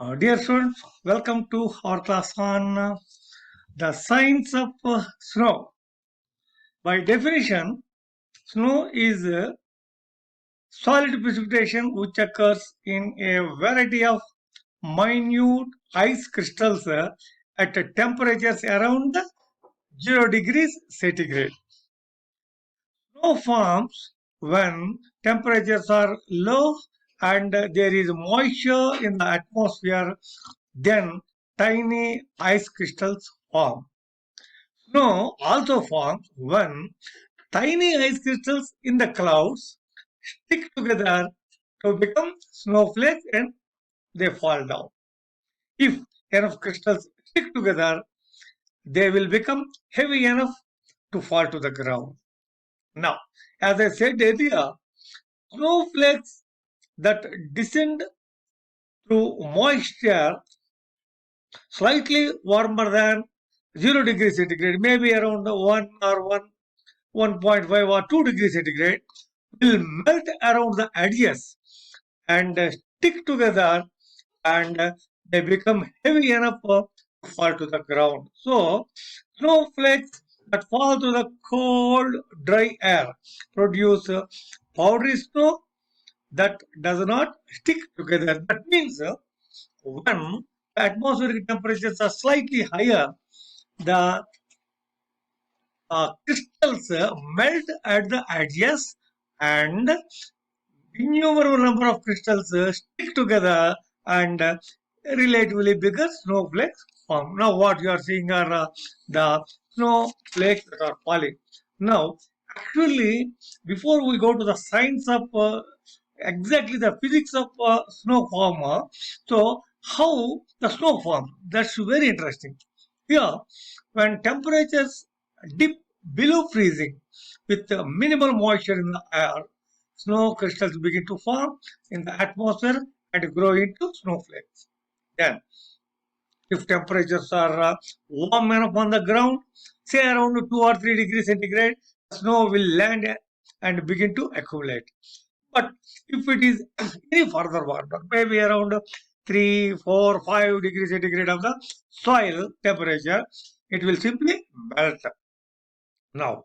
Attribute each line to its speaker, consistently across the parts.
Speaker 1: Dear students, welcome to our class on the science of snow. By definition, snow is solid precipitation which occurs in a variety of minute ice crystals at temperatures around 0 degrees centigrade. Snow forms when temperatures are low and there is moisture in the atmosphere, then tiny ice crystals form. Snow also forms when tiny ice crystals in the clouds stick together to become snowflakes and they fall down. If enough crystals stick together, they will become heavy enough to fall to the ground. Now, as I said earlier, snowflakes that descend through moisture slightly warmer than 0 degrees centigrade, maybe around 1 or 1.5 or 2 degrees centigrade, will melt around the edges and stick together and they become heavy enough to fall to the ground. So, snowflakes that fall to the cold, dry air produce powdery snow that does not stick together. That means when the atmospheric temperatures are slightly higher, the crystals melt at the edges and innumerable number of crystals stick together and relatively bigger snowflakes form. Now what you are seeing are the snowflakes that are falling. Now actually before we go to the science of exactly the physics of snow form, so how the snow forms, that's very interesting. Here when temperatures dip below freezing with minimal moisture in the air, snow crystals begin to form in the atmosphere and grow into snowflakes. Then, if temperatures are warm enough on the ground, say around 2 or 3 degrees centigrade, snow will land and begin to accumulate. But if it is any further warmer, maybe around 3, 4, 5 degrees centigrade of the soil temperature, it will simply melt. Now,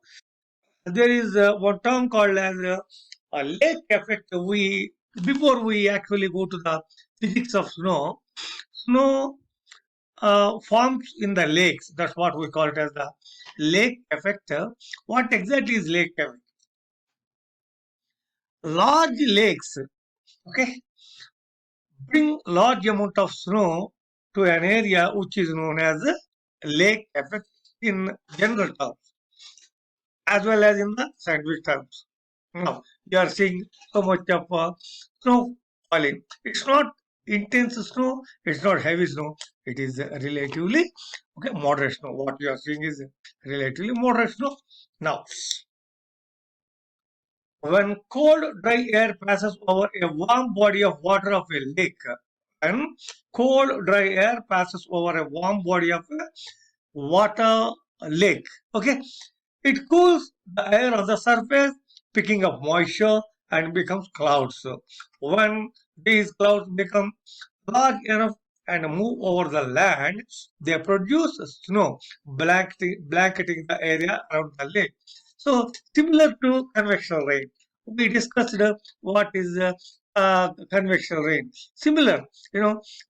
Speaker 1: there is one term called as a lake effect. We before we actually go to the physics of snow, snow forms in the lakes. That's what we call it as the lake effect. What exactly is lake effect? Large lakes, okay, bring large amount of snow to an area which is known as a lake effect in general terms, as well as in the scientific terms. Now, you are seeing so much of snow falling. It's not intense snow, it's not heavy snow, it is relatively okay, moderate snow. What you are seeing is relatively moderate snow. Now, when cold, dry air passes over a warm body of water of a lake, and cold, dry air passes over a warm body of a water lake, okay, it cools the air on the surface, picking up moisture and becomes clouds. So when these clouds become large enough and move over the land, they produce snow, blanketing the area around the lake. So similar to convectional rain, we discussed what is convectional rain. Similar,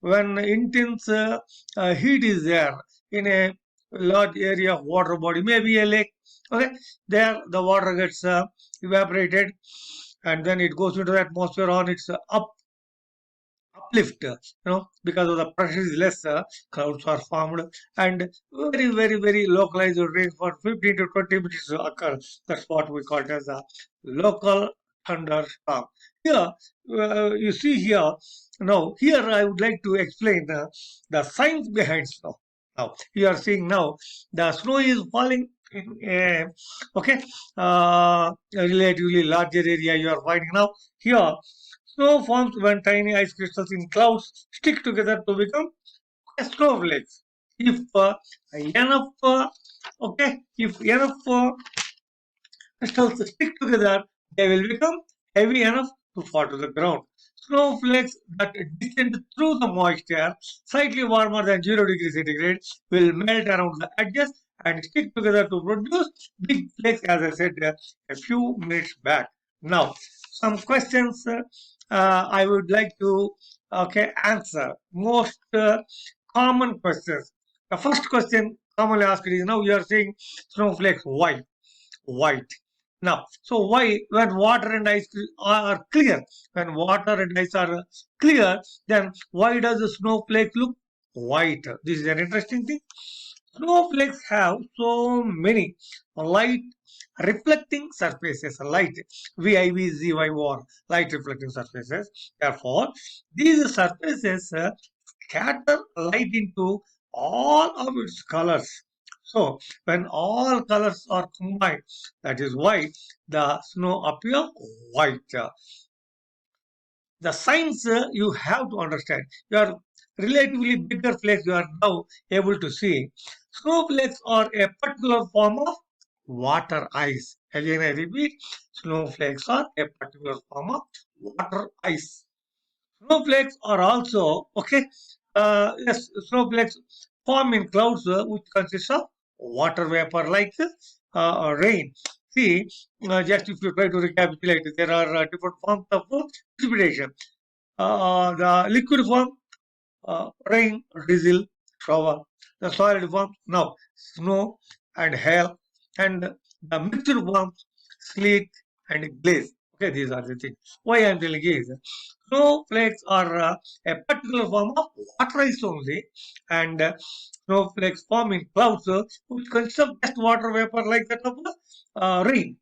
Speaker 1: when intense heat is there in a large area of water body, maybe a lake. Okay, there the water gets evaporated and then it goes into the atmosphere on its uplift, because of the pressure is less, clouds are formed and very, very, very localized rain for 15 to 20 minutes to occur. That's what we call it as a local thunderstorm. Here, you see here, now here I would like to explain the science behind snow. Now, you are seeing now the snow is falling in a relatively larger area you are finding now. Here, snow forms when tiny ice crystals in clouds stick together to become snowflakes. If enough, if enough crystals stick together, they will become heavy enough to fall to the ground. snowflakes that descend through the moisture, slightly warmer than 0 degrees centigrade, will melt around the edges and stick together to produce big flakes, as I said a few minutes back. Now, some questions I would like to answer. Most common questions. The first question commonly asked is, now you are saying snowflakes white. White. Now, so why when water and ice are clear, when water and ice are clear, then why does the snowflake look white? This is an interesting thing. Snowflakes have so many light reflecting surfaces, light VIVZY light reflecting surfaces. Therefore, these surfaces scatter light into all of its colors. So, when all colors are combined, that is why the snow appear white. The signs you have to understand. Your relatively bigger flakes you are now able to see. Snowflakes are a particular form of water ice. Again, I repeat, snowflakes are a particular form of water ice. Snowflakes are also, yes, snowflakes form in clouds which consist of water vapor like rain. See, just if you try to recapitulate, there are different forms of precipitation. The liquid form, rain, drizzle, shower. The solid form, now snow and hail. And the mixed forms, sleet and glaze. Okay, these are the things. Why I am telling you is snowflakes are a particular form of water ice only, and snowflakes form in clouds which consist of just water vapor like that of rain.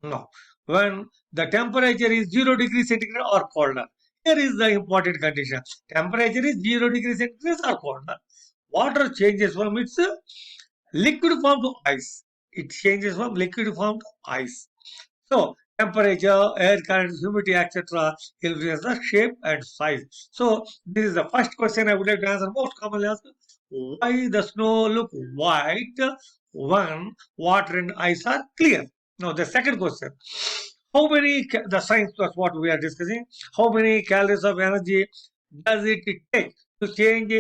Speaker 1: No, when the temperature is 0 degrees centigrade or colder. Here is the important condition. Temperature is 0 degrees centigrade or colder. Water changes from its liquid form to ice. It changes from liquid form to ice. So, temperature, air current, humidity, etc. influence the shape and size. So, this is the first question I would like to answer. Most commonly asked, why the snow look white when water and ice are clear? Now, the second question, the science plus what we are discussing, how many calories of energy does it take to change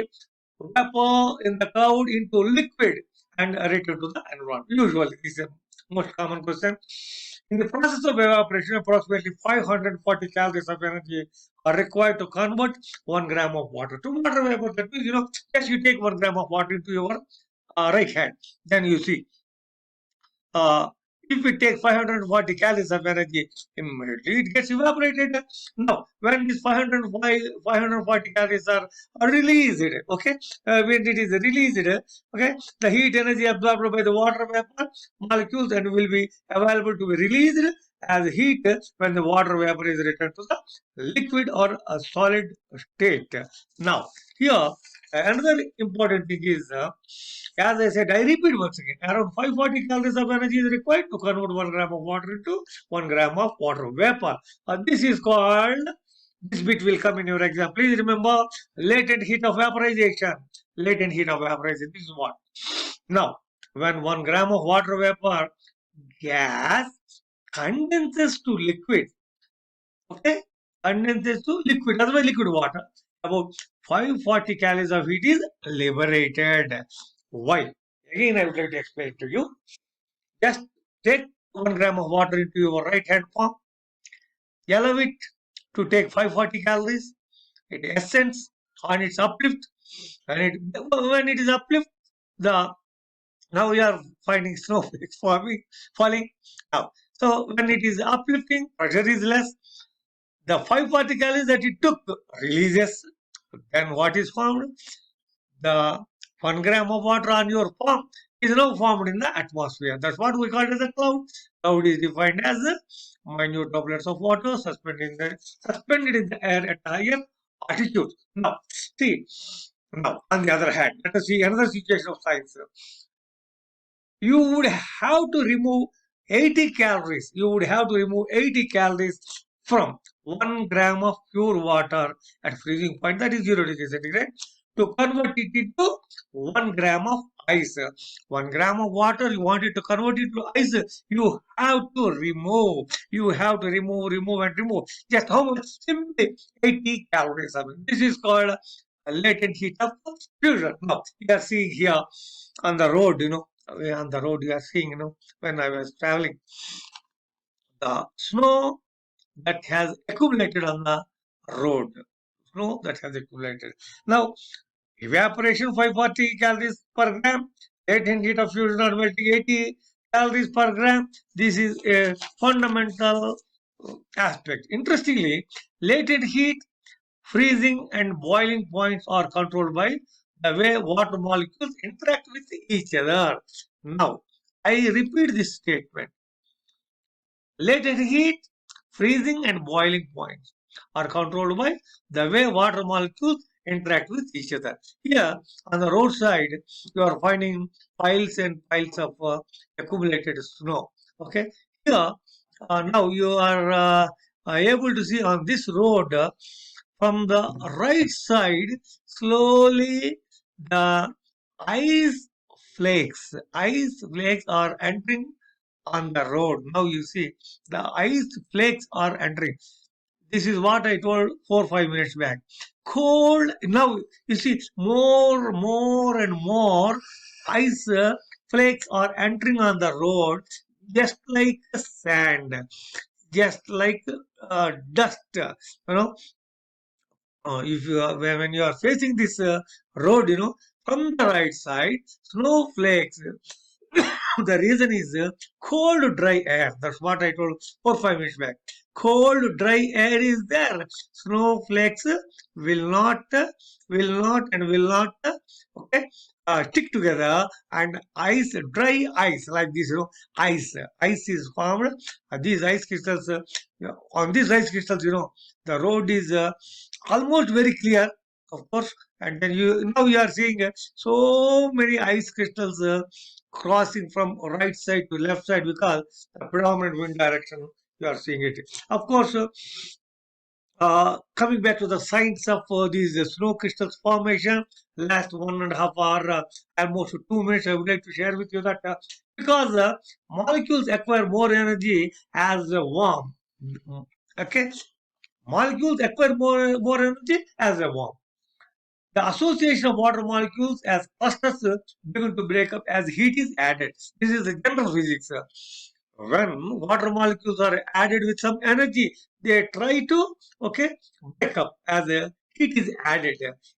Speaker 1: vapor in the cloud into liquid and return to the environment? Usually, this is the most common question. In the process of evaporation, approximately 540 calories of energy are required to convert 1 gram of water to water vapor. That means, just you take 1 gram of water into your right hand, then you see uh, if we take 540 calories of energy, immediately it gets evaporated. Now, when these 540 calories are released, okay, when it is released, okay, the heat energy absorbed by the water vapor molecules and will be available to be released as heat when the water vapor is returned to the liquid or a solid state. Now, here another important thing is, as I said, I repeat once again, around 540 calories of energy is required to convert 1 gram of water into 1 gram of water vapor. This is called, this bit will come in your exam. Please remember latent heat of vaporization. Latent heat of vaporization. This is what? Now, when 1 gram of water vapor gas condenses to liquid, okay, condenses to liquid, otherwise liquid water, about 540 calories of heat is liberated. Why? Again, I would like to explain to you. Just take 1 gram of water into your right hand palm, allow it to take 540 calories. It ascends on its uplift, and when it is uplift, the now we are finding snowflakes falling now. So when it is uplifting, pressure is less. The 540 calories that it took releases. Then what is formed? The 1 gram of water on your palm is now formed in the atmosphere. That's what we call it as a cloud. Cloud is defined as minute droplets of water suspended in the air at higher altitude. Now, see, now on the other hand, let us see another situation of science. You would have to remove 80 calories. You would have to remove 80 calories from 1 gram of pure water at freezing point, that is 0 degrees centigrade, to convert it into 1 gram of ice. 1 gram of water, you want it to convert it to ice, you have to remove. You have to remove and remove. Just how much? Simply 80 calories. This is called latent heat of fusion. Now, you are seeing here on the road, on the road you are seeing, when I was traveling, the snow that has accumulated on the road. Snow that has accumulated. Now, evaporation 540 calories per gram, latent heat of fusion or melting 80 calories per gram. This is a fundamental aspect. Interestingly, latent heat, freezing and boiling points are controlled by the way water molecules interact with each other. Now, I repeat this statement. Latent heat, freezing and boiling points are controlled by the way water molecules interact with each other. Here on the roadside, you are finding piles and piles of accumulated snow. Okay, here now you are able to see on this road from the right side, slowly the ice ice flakes are entering on the road. Now you see the ice flakes are entering. This is what I told 4 or 5 minutes back. Cold. Now you see more and more ice flakes are entering on the road, just like sand, just like dust. Know, if you are when you are facing this road, from the right side, snowflakes. The reason is cold, dry air. That's what I told 4 or 5 minutes back. Cold, dry air is there. Snowflakes will not, okay, stick together, and dry ice like this, ice is formed. These ice crystals, on these ice crystals, the road is almost very clear, of course, and then now you are seeing so many ice crystals crossing from right side to left side because the predominant wind direction you are seeing it. Of course, coming back to the science of these snow crystals formation, last 1.5 hour, almost 2 minutes, I would like to share with you that because molecules acquire more energy as warm. Okay, molecules acquire more energy as a warm. The association of water molecules as clusters begin to break up as heat is added. This is the general physics. When water molecules are added with some energy, they try to, okay, break up as a heat is added.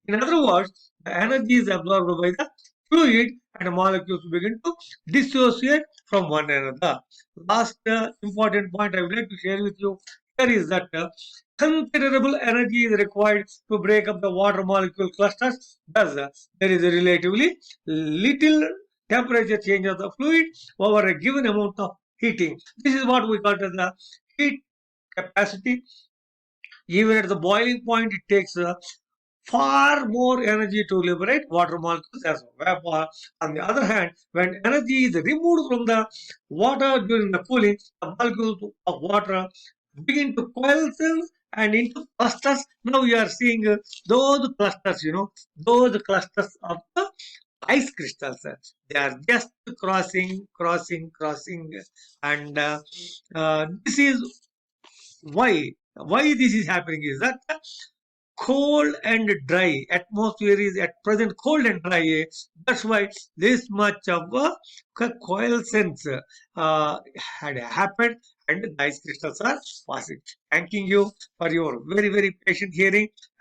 Speaker 1: In other words, the energy is absorbed by the fluid and molecules begin to dissociate from one another. Last important point I would like to share with you here is that considerable energy is required to break up the water molecule clusters. Thus, there is a relatively little temperature change of the fluid over a given amount of heating. This is what we call as the heat capacity. Even at the boiling point, it takes far more energy to liberate water molecules as vapor. On the other hand, when energy is removed from the water during the cooling, the molecules of water begin to coalesce and into clusters. Now you are seeing those clusters, those clusters of the ice crystals. They are just crossing, and this is why this is happening is that cold and dry atmosphere is at present cold and dry. That's why this much of coalescence had happened, and the ice crystals are passing. Thanking you for your very patient hearing.